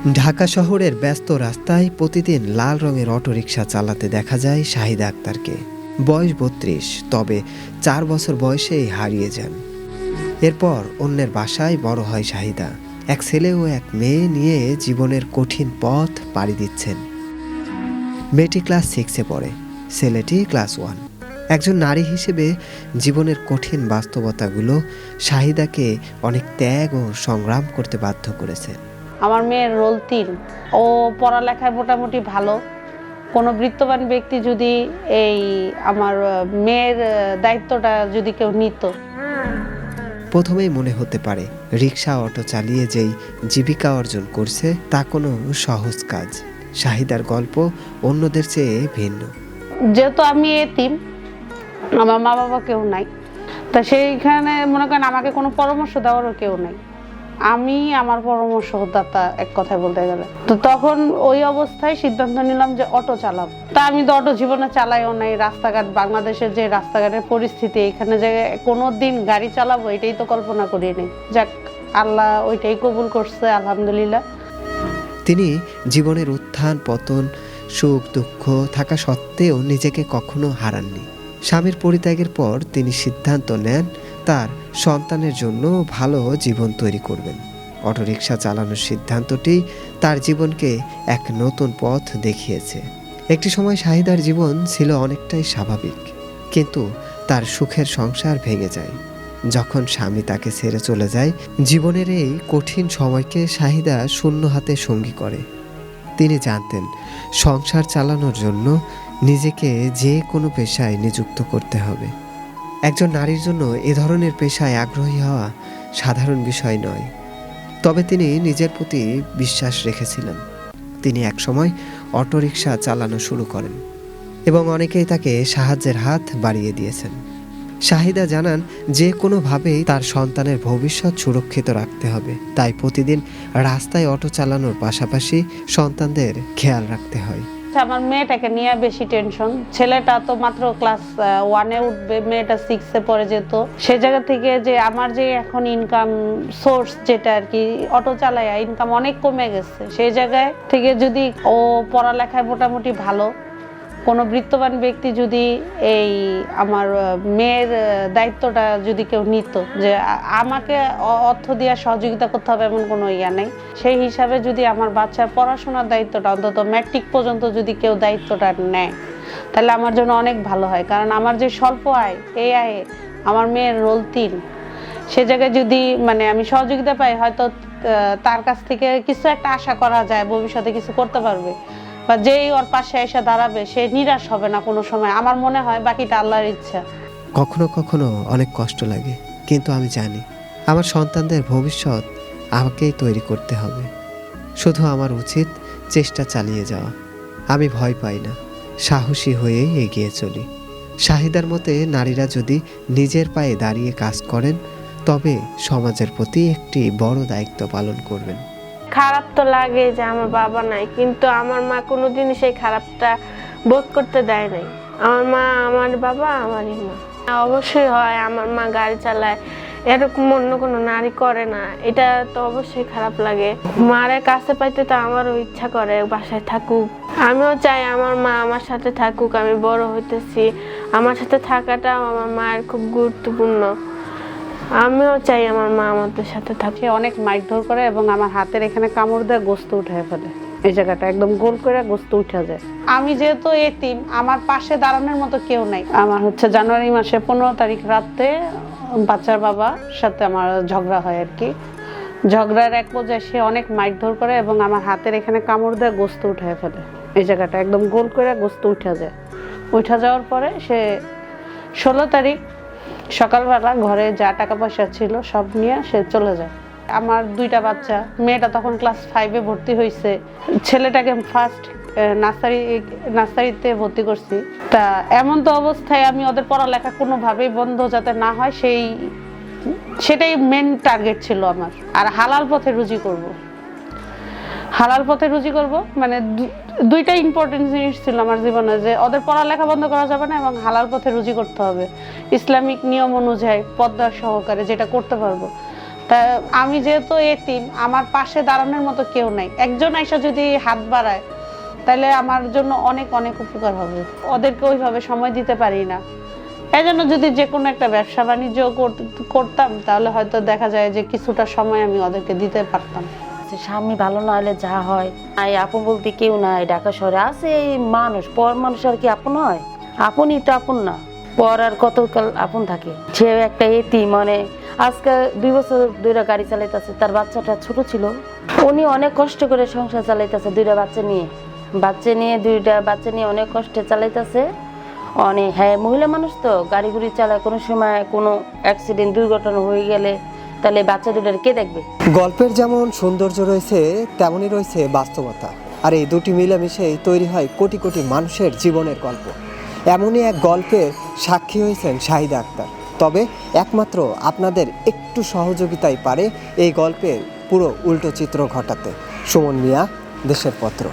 ঢাকা শহরের ব্যস্ত রাস্তায় প্রতিদিন লাল রঙের অটোরিকশা চালাতে দেখা যায় শাহিদা আক্তারকে। বয়স ৩২, তবে ৪ বছর বয়সেই হারিয়ে যান। এরপর অন্যের বাসায় বড় হয় শাহিদা। এক ছেলে ও এক মেয়ে নিয়ে জীবনের কঠিন পথ পাড়ি দিচ্ছেন। মেয়েটি ক্লাস 6-এ পড়ে, ছেলেটি ক্লাস 1। একজন নারী হিসেবে জীবনের কঠিন বাস্তবতাগুলো শাহিদাকে অনেক ত্যাগ ও সংগ্রাম করতে বাধ্য করেছে। আমার মেয়ের রোল 3। ও পড়ালেখায় মোটামুটি ভালো। কোনো বৃত্তবান ব্যক্তি যদি এই আমার মেয়ের দায়িত্বটা যদি কেউ নিত। প্রথমেই মনে হতে পারে রিক্সা অটো চালিয়ে যেই জীবিকা অর্জন করছে তা কোনো সহজ কাজ। শাহিদার গল্প অন্যদের চেয়ে ভিন্ন। যেহেতু আমি এতিম, আমার মা বাবা কেউ নাই, তা সেইখানে মনে করেন আমাকে কোনো পরামর্শ দেওয়ারও কেউ নাই। আমি আমার পরামর্শদাতা এক কথায় বলতে গেলে। তো তখন ওই অবস্থায় সিদ্ধান্ত নিলাম যে অটো চালাবো। তা আমি তো অটো জীবনে চালাইও নাই। রাস্তাঘাট, বাংলাদেশের যে রাস্তাঘাটের পরিস্থিতি, এখানে যে কোনো দিন গাড়ি চালাবো এটাই তো কল্পনা করিনি। যাক, আল্লাহ ওইটাই কবুল করছে, আলহামদুলিল্লাহ। তিনি জীবনের উত্থান পতন, সুখ দুঃখ থাকা সত্ত্বেও নিজেকে কখনো হারাননি। স্বামীর পরিত্যাগের পর তিনি সিদ্ধান্ত নেন তার সন্তানের জন্য ভালো জীবন তৈরি করবেন। অটোরিকশা চালানোর সিদ্ধান্তটি তার জীবনকে এক নতুন পথ দেখিয়েছে। একটি সময় শাহিদার জীবন ছিল অনেকটাই স্বাভাবিক, কিন্তু তার সুখের সংসার ভেঙে যায় যখন স্বামী তাকে ছেড়ে চলে যায়। জীবনের এই কঠিন সময়কে শাহিদা শূন্য হাতে সঙ্গী করে। তিনি জানতেন সংসার চালানোর জন্য নিজেকে যে কোনো পেশায় নিযুক্ত করতে হবে। একজন নারীর জন্য এ ধরনের পেশায় আগ্রহী হওয়া সাধারণ বিষয় নয়, তবে তিনি নিজের প্রতি বিশ্বাস রেখেছিলেন। তিনি একসময় অটোরিকশা চালানো শুরু করেন এবং অনেকেই তাকে সাহায্যের হাত বাড়িয়ে দিয়েছেন। শাহিদা জানান যে কোনোভাবেই তার সন্তানের ভবিষ্যৎ সুরক্ষিত রাখতে হবে, তাই প্রতিদিন রাস্তায় অটো চালানোর পাশাপাশি সন্তানদের খেয়াল রাখতে হয়। আমার মেয়েটাকে নিয়ে বেশি টেনশন। ছেলেটা তো মাত্র ক্লাস 1-এ উঠবে, মেয়েটা 6-এ পড়ে যেত। সে জায়গা থেকে যে আমার যে এখন ইনকাম সোর্স যেটা আর কি, অটো চালায় ইনকাম অনেক কমে গেছে। সেই জায়গায় থেকে যদি ও পড়ালেখায় মোটামুটি ভালো, কোনো বৃত্তবান ব্যক্তি যদি এই আমার মেয়ের দায়িত্বটা যদি কেউ নিত, যে আমাকে অর্থ দিয়ে সহযোগিতা করতে হবে এমন কোনো ইয়া নেই, সেই হিসাবে যদি আমার বাচ্চার পড়াশোনার দায়িত্বটা অন্তত ম্যাট্রিক পর্যন্ত যদি কেউ দায়িত্বটা নেয়, তাহলে আমার জন্য অনেক ভালো হয়। কারণ আমার যে স্বল্প আয়, এই আয়ে আমার মেয়ের রোল 3, সে জায়গায় যদি আমি সহযোগিতা পাই, হয়তো তার কাছ থেকে কিছু একটা আশা করা যায়, ভবিষ্যতে কিছু করতে পারবে, বা যেই ওর পাশে এসে দাঁড়াবে সে নিরাশ হবে না কোনো সময়। আমার মনে হয় বাকিটা আল্লাহর ইচ্ছা। কখনো কখনো অনেক কষ্ট লাগে, কিন্তু আমি জানি আমার সন্তানদের ভবিষ্যৎ আমাকেই তৈরি করতে হবে। শুধু আমার উচিত চেষ্টা চালিয়ে যাওয়া। আমি ভয় পাই না, সাহসী হয়েই এগিয়ে চলি। শাহিদার মতে নারীরা যদি নিজের পায়ে দাঁড়িয়ে কাজ করেন, তবে সমাজের প্রতি একটি বড় দায়িত্ব পালন করবেন। খারাপ তো লাগে যে আমার বাবা নাই, কিন্তু আমার মা কোনোদিনই সেই খারাপটা বোধ করতে দেয় নাই। আমার মা আমার বাবা, আমারই মা। অবশ্যই হয়, আমার মা গাড়ি চালায়, এরকম অন্য কোনো নারী করে না, এটা তো অবশ্যই খারাপ লাগে। মারে কাছে পাইতে তো আমারও ইচ্ছা করে বাসায় থাকুক। আমিও চাই আমার মা আমার সাথে থাকুক। আমি বড় হইতেছি, আমার সাথে থাকাটাও আমার মায়ের খুব গুরুত্বপূর্ণ। আমিও চাই আমার মা আমাদের সাথে থাকে। অনেক মারধর করে এবং আমার হাতের এখানে কামড় দিয়ে গোস্ত উঠে ফেলে। এই জায়গাটা একদম গোল করে গোস্ত উঠে যায়। আমি যেহেতু এতিম, আমার পাশে দাঁড়ানোর মতো কেউ নাই। আমার জানুয়ারি মাসে 15 তারিখ রাতে বাচ্চার বাবার সাথে আমার ঝগড়া হয় আর কি। ঝগড়ার এক পর্যায়ে সে অনেক মারধর করে এবং আমার হাতের এখানে কামড় দিয়ে গোস্ত উঠে ফেলে। এই জায়গাটা একদম গোল করে গোস্ত উঠে যায়। উঠে যাওয়ার পরে সে 16 তারিখ সকালবেলা ঘরে যা টাকা পয়সা ছিল সব নিয়ে সে চলে যায়। আমার 2টা বাচ্চা, মেয়েটা তখন ক্লাস 5-এ ভর্তি হয়েছে, ছেলেটাকে ফার্স্ট নার্সারিতে ভর্তি করছি। তা এমন তো অবস্থায় আমি ওদের পড়ালেখা কোনোভাবেই বন্ধ যাতে না হয় সেটাই মেন টার্গেট ছিল আমার। আর হালাল পথে রুজি করব, হালাল পথে রুজি করব, দুইটা ইম্পর্টেন্ট জিনিস ছিল আমার জীবনে, যে ওদের পড়ালেখা বন্ধ করা যাবে না এবং হালাল পথে রুজি করতে হবে ইসলামিক নিয়ম অনুযায়ী পর্দা সহকারে, যেটা করতে পারবো। তা আমি যেহেতু এতিম, আমার পাশে দাঁড়ানোর মতো কেউ নাই। একজন আইসা যদি হাত বাড়ায় তাহলে আমার জন্য অনেক অনেক উপকার হবে। ওদেরকে ওইভাবে সময় দিতে পারি না। এই জন্য যদি যে কোনো একটা ব্যবসা বাণিজ্য করতাম তাহলে হয়তো দেখা যায় যে কিছুটা সময় আমি ওদেরকে দিতে পারতাম। স্বামী ভালো না হলে যা হয়, এই আপন বলতে কেউ নাই। ঢাকা শহরে আছে এই মানুষ, পর মানুষ আর কি আপন হয়? আপনই তো আপন না, পর আর কতকাল আপন থাকে। সে একটা এতিম, মানে আজকে 2 বছর ধরে গাড়ি চালাইতেছে, তার বাচ্চাটা ছোট ছিল। উনি অনেক কষ্ট করে সংসার চালাইতেছে, 2টা বাচ্চা নিয়ে 2টা বাচ্চা নিয়ে অনেক কষ্টে চালাইতেছে। অনেক, হ্যাঁ, মহিলা মানুষ তো গাড়ি গুড়ি চালায়, কোনো সময় কোনো অ্যাক্সিডেন্ট দুর্ঘটনা হয়ে গেলে তাহলে বাচ্চা দুটার কে দেখবে? গল্পের যেমন সৌন্দর্য রয়েছে তেমনই রয়েছে বাস্তবতা, আর এই দুটি মিলেমিশেই তৈরি হয় কোটি কোটি মানুষের জীবনের গল্প। এমনই এক গল্পের সাক্ষী হয়েছেন শাহিদা আক্তার। তবে একমাত্র আপনাদের একটু সহযোগিতাই পারে এই গল্পের পুরো উল্টো চিত্র ঘটাতে। সুমন মিয়া, দেশের পত্র।